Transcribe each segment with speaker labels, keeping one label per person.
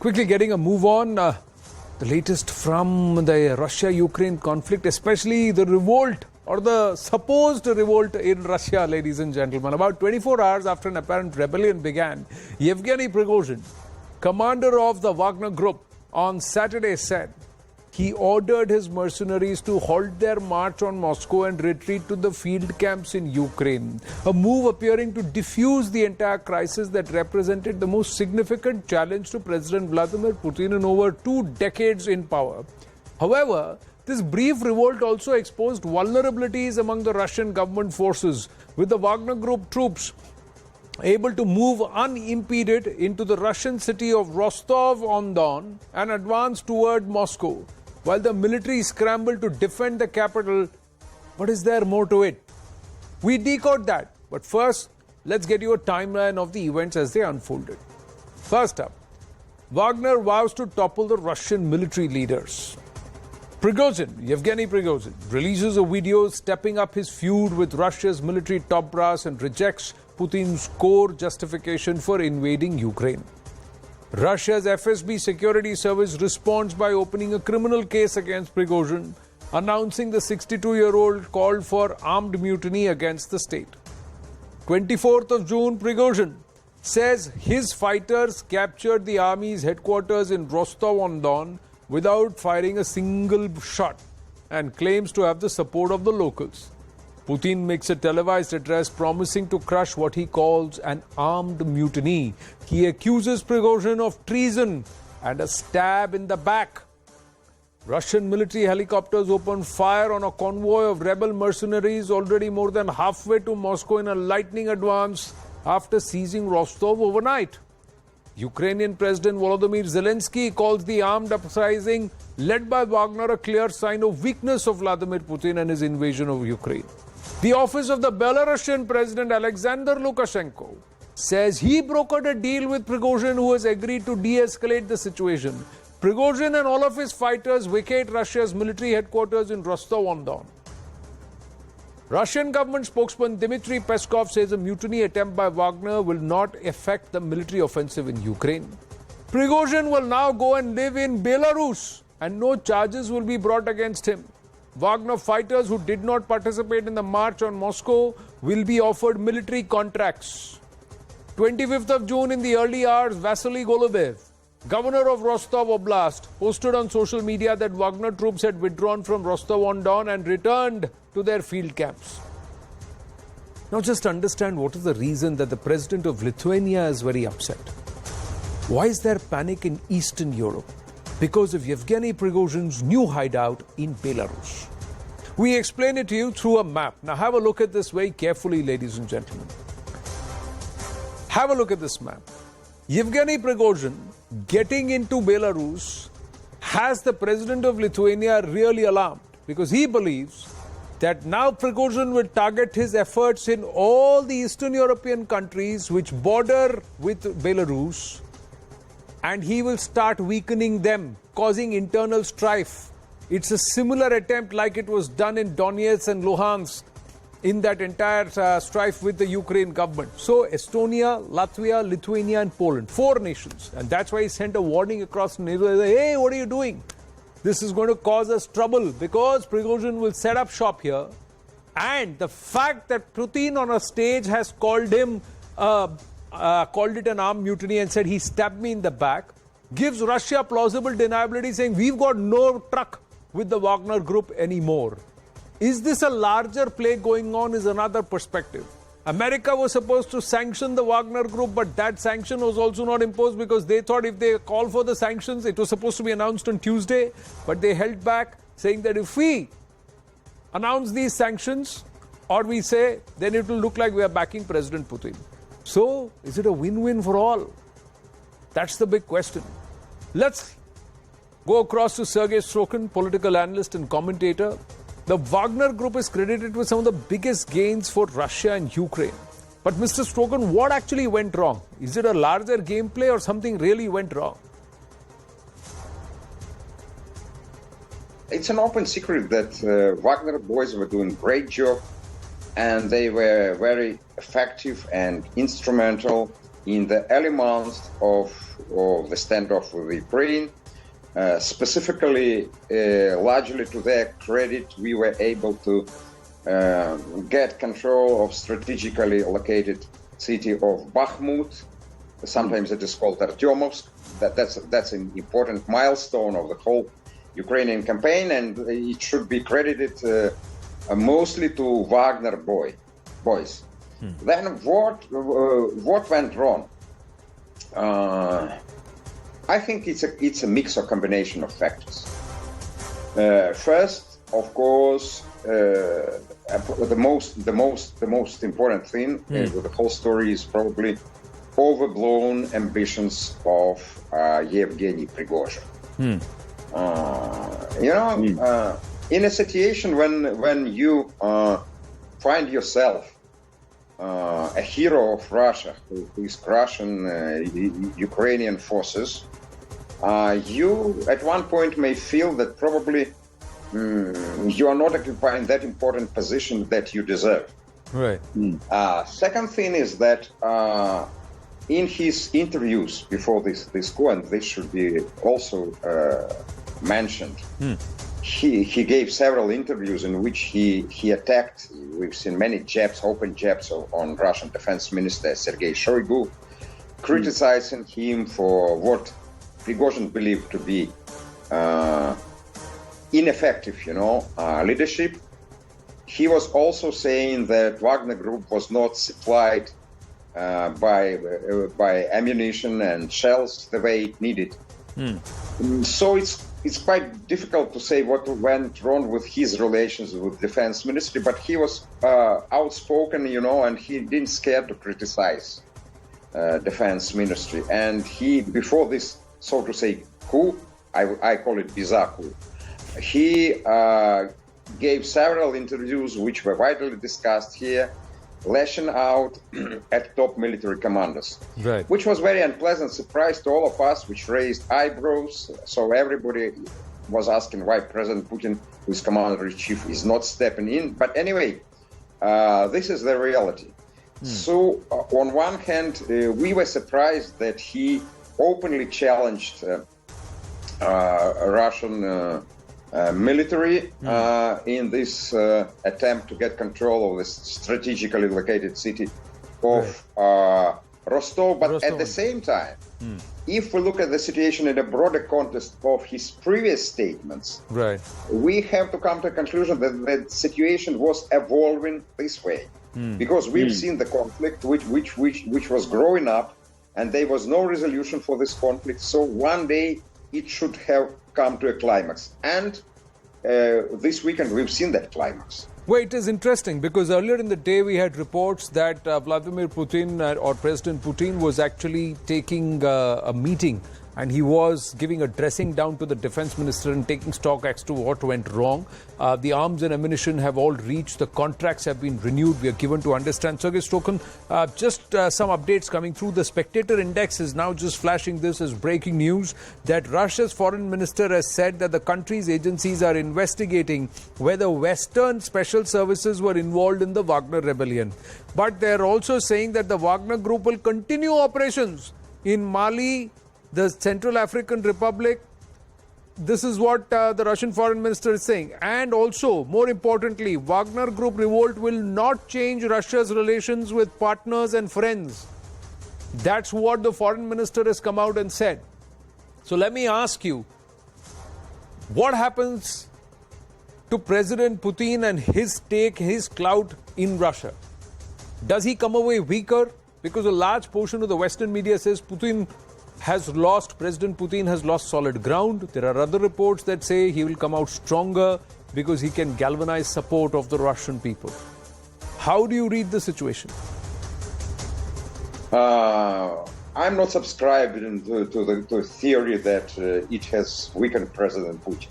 Speaker 1: Quickly getting a move on. The latest from the Russia-Ukraine conflict, especially the revolt or the supposed revolt in Russia, ladies and gentlemen. About 24 hours after an apparent rebellion began, Yevgeny Prigozhin, commander of the Wagner Group, on Saturday said he ordered his mercenaries to halt their march on Moscow and retreat to the field camps in Ukraine. A move appearing to diffuse the entire crisis that represented the most significant challenge to President Vladimir Putin in over 2 decades in power. However, this brief revolt also exposed vulnerabilities among the Russian government forces, with the Wagner Group troops able to move unimpeded into the Russian city of Rostov-on-Don and advance toward Moscow, while the military scrambled to defend the capital. What is there more to it? We decode that. But first, let's get you a timeline of the events as they unfolded. First up, Wagner vows to topple the Russian military leaders. Yevgeny Prigozhin, releases a video stepping up his feud with Russia's military top brass and rejects Putin's core justification for invading Ukraine. Russia's FSB security service responds by opening a criminal case against Prigozhin, announcing the 62-year-old called for armed mutiny against the state. 24th of June, Prigozhin says his fighters captured the army's headquarters in Rostov-on-Don without firing a single shot and claims to have the support of the locals. Putin makes a televised address promising to crush what he calls an armed mutiny. He accuses Prigozhin of treason and a stab in the back. Russian military helicopters opened fire on a convoy of rebel mercenaries already more than halfway to Moscow in a lightning advance after seizing Rostov overnight. Ukrainian President Volodymyr Zelensky calls the armed uprising led by Wagner a clear sign of weakness of Vladimir Putin and his invasion of Ukraine. The office of the Belarusian President Alexander Lukashenko says he brokered a deal with Prigozhin, who has agreed to de-escalate the situation. Prigozhin and all of his fighters vacate Russia's military headquarters in Rostov-on-Don. Russian government spokesman Dmitry Peskov says a mutiny attempt by Wagner will not affect the military offensive in Ukraine. Prigozhin will now go and live in Belarus and no charges will be brought against him. Wagner fighters who did not participate in the march on Moscow will be offered military contracts. 25th of June in the early hours, Vasily Golubev, governor of Rostov Oblast, posted on social media that Wagner troops had withdrawn from Rostov-on-Don and returned to their field camps. Now just understand what is the reason that the president of Lithuania is very upset. Why is there panic in Eastern Europe? Because of Yevgeny Prigozhin's new hideout in Belarus. We explain it to you through a map. Now have a look at this very carefully, ladies and gentlemen. Have a look at this map. Yevgeny Prigozhin getting into Belarus has the president of Lithuania really alarmed, because he believes that now Prigozhin will target his efforts in all the Eastern European countries which border with Belarus, and he will start weakening them, causing internal strife. It's a similar attempt like it was done in Donetsk and Luhansk in that entire strife with the Ukraine government. So Estonia, Latvia, Lithuania and Poland, 4 nations. And that's why he sent a warning across NATO. Hey, what are you doing? This is going to cause us trouble because Prigozhin will set up shop here. And the fact that Putin on a stage has called it an armed mutiny and said he stabbed me in the back gives Russia plausible deniability, saying we've got no truck with the Wagner Group anymore. Is this a larger play going on is another perspective. America was supposed to sanction the Wagner Group, but that sanction was also not imposed because they thought if they call for the sanctions, it was supposed to be announced on Tuesday, but they held back, saying that if we announce these sanctions or we say, then it will look like we are backing President Putin. So, is it a win-win for all? That's the big question. Let's go across to Sergei Strokin, political analyst and commentator. The Wagner Group is credited with some of the biggest gains for Russia and Ukraine. But Mr. Strokin, what actually went wrong? Is it a larger gameplay or something really went wrong?
Speaker 2: It's an open secret that Wagner boys were doing a great job and they were very effective and instrumental in the early months of the standoff with Ukraine. Specifically, largely to their credit, we were able to get control of strategically located city of Bakhmut. Sometimes it is called Artyomovsk. That's an important milestone of the whole Ukrainian campaign, and it should be credited mostly to Wagner boys. Then what went wrong? I think it's a mix or combination of factors. First, of course, the most important thing with the whole story is probably overblown ambitions of Yevgeny Prigozhin. In a situation when you find yourself a hero of Russia who is crushing Ukrainian forces, you at one point may feel that probably you are not occupying that important position that you deserve.
Speaker 1: Right.
Speaker 2: Second thing is that in his interviews before this coup, and this should be also mentioned, he gave several interviews in which he attacked. We've seen many jabs, open jabs on Russian Defense Minister Sergei Shoigu, criticizing him for what Prigozhin believed to be ineffective, leadership. He was also saying that Wagner Group was not supplied by ammunition and shells the way it needed. So it's quite difficult to say what went wrong with his relations with Defense Ministry, but he was outspoken, and he didn't scare to criticize Defense Ministry. And he, before this, so to say, coup, I call it bizarre coup, he gave several interviews which were widely discussed here, lashing out at top military commanders,
Speaker 1: right,
Speaker 2: which was very unpleasant surprise to all of us, which raised eyebrows. So everybody was asking why President Putin, who is commander-in-chief, is not stepping in. But anyway, this is the reality. So on one hand, we were surprised that he openly challenged Russian military in this attempt to get control of this strategically located city of Rostov. But at the same time, if we look at the situation in a broader context of his previous statements, we have to come to a conclusion that the situation was evolving this way. Because we've seen the conflict which was growing up, and there was no resolution for this conflict. So one day it should have come to a climax. And this weekend we've seen that climax.
Speaker 1: Well, it is interesting because earlier in the day we had reports that Vladimir Putin or President Putin was actually taking a meeting, and he was giving a dressing down to the defense minister and taking stock as to what went wrong. The arms and ammunition have all reached. The contracts have been renewed. We are given to understand. Sergei Stokan, just some updates coming through. The Spectator Index is now just flashing this as breaking news that Russia's foreign minister has said that the country's agencies are investigating whether Western special services were involved in the Wagner rebellion. But they're also saying that the Wagner Group will continue operations in Mali, the Central African Republic. This is what the Russian foreign minister is saying. And also, more importantly, Wagner Group revolt will not change Russia's relations with partners and friends. That's what the foreign minister has come out and said. So let me ask you, what happens to President Putin and his stake, his clout in Russia? Does he come away weaker? Because a large portion of the Western media says President Putin has lost solid ground. There are other reports that say he will come out stronger because he can galvanize support of the Russian people. How do you read the situation?
Speaker 2: I'm not subscribing to the theory that it has weakened President Putin.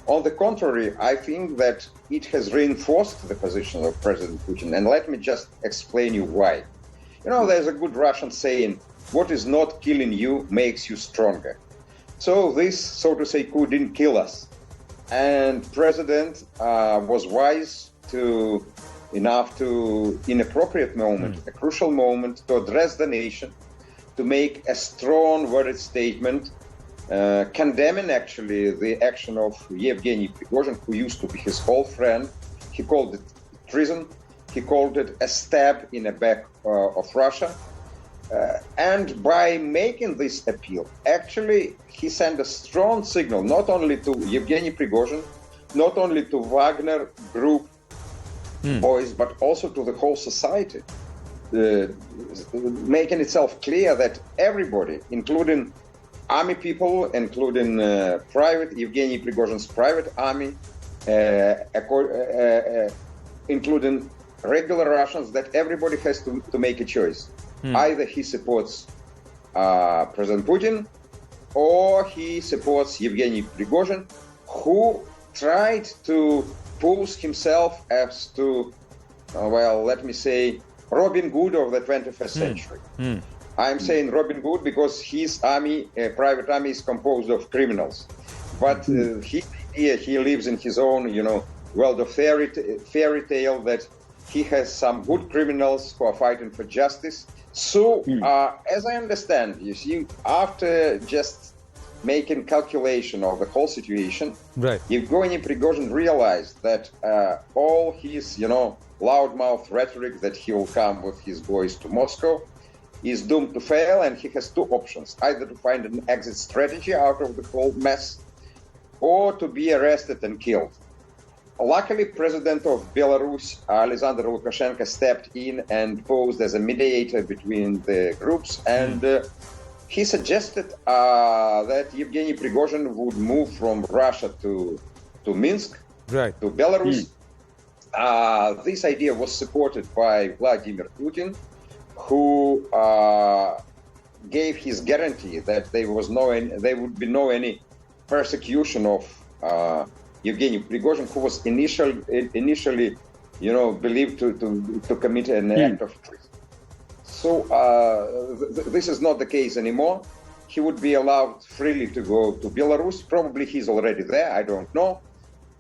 Speaker 2: On the contrary, I think that it has reinforced the position of President Putin. And let me just explain you why. There's a good Russian saying, what is not killing you makes you stronger. So this, so to say, coup didn't kill us. And President was wise enough to, in appropriate moment, a crucial moment, to address the nation, to make a strong worded statement condemning actually the action of Yevgeny Prigozhin, who used to be his old friend. He called it treason. He called it a stab in the back of Russia. And by making this appeal, actually, he sent a strong signal, not only to Yevgeny Prigozhin, not only to Wagner Group boys, but also to the whole society, making itself clear that everybody, including army people, including private Yevgeny Prigozhin's private army, including regular Russians, that everybody has to make a choice. Either he supports President Putin or he supports Yevgeny Prigozhin, who tried to pose himself as to, well, let me say, Robin Hood of the 21st century. I'm saying Robin Hood because his army, private army, is composed of criminals. But he lives in his own, world of fairy tale that he has some good criminals who are fighting for justice. So, as I understand, you see, after just making calculation of the whole situation, Yevgeny Prigozhin realized that all his, loudmouth rhetoric that he will come with his boys to Moscow is doomed to fail, and he has two options: either to find an exit strategy out of the whole mess, or to be arrested and killed. Luckily, President of Belarus, Alexander Lukashenko, stepped in and posed as a mediator between the groups, and he suggested that Yevgeny Prigozhin would move from Russia to Minsk, to Belarus. This idea was supported by Vladimir Putin, who gave his guarantee that there would be no any persecution of Yevgeny Prigozhin, who was initially, believed to commit an act of treason. So this is not the case anymore. He would be allowed freely to go to Belarus. Probably he's already there. I don't know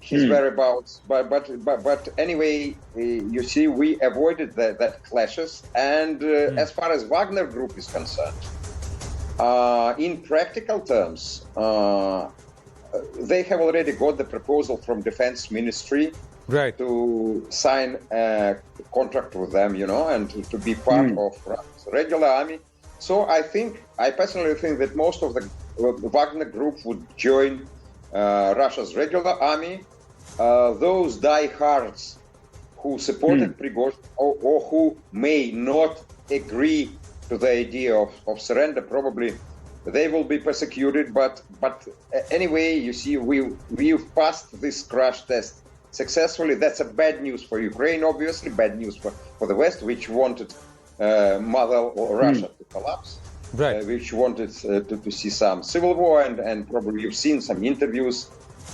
Speaker 2: his whereabouts. But anyway, you see, we avoided that clashes. And as far as Wagner Group is concerned, in practical terms, they have already got the proposal from Defense Ministry to sign a contract with them, and to be part of Russia's regular army. So I personally think that most of the Wagner Group would join Russia's regular army. Those diehards who supported Prigozhin or who may not agree to the idea of surrender, probably they will be persecuted, but anyway, you see, we've passed this crash test successfully. That's a bad news for Ukraine, obviously, bad news for the West, which wanted Mother Russia to collapse, which wanted to see some civil war, and probably you've seen some interviews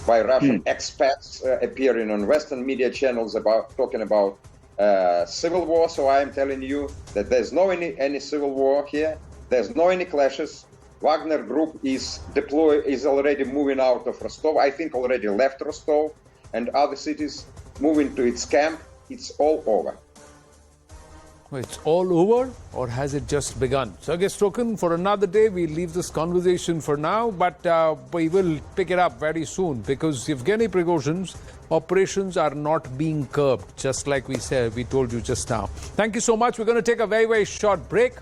Speaker 2: by Russian expats appearing on Western media channels talking about civil war. So I am telling you that there's no any civil war here. There's no any clashes. Wagner Group is already moving out of Rostov. I think already left Rostov and other cities, moving to its camp. It's all over.
Speaker 1: It's all over, or has it just begun? Sergei Strokin, for another day, we leave this conversation for now, but we will pick it up very soon, because Yevgeny Prigozhin's operations are not being curbed, just like we told you just now. Thank you so much. We're going to take a very, very short break.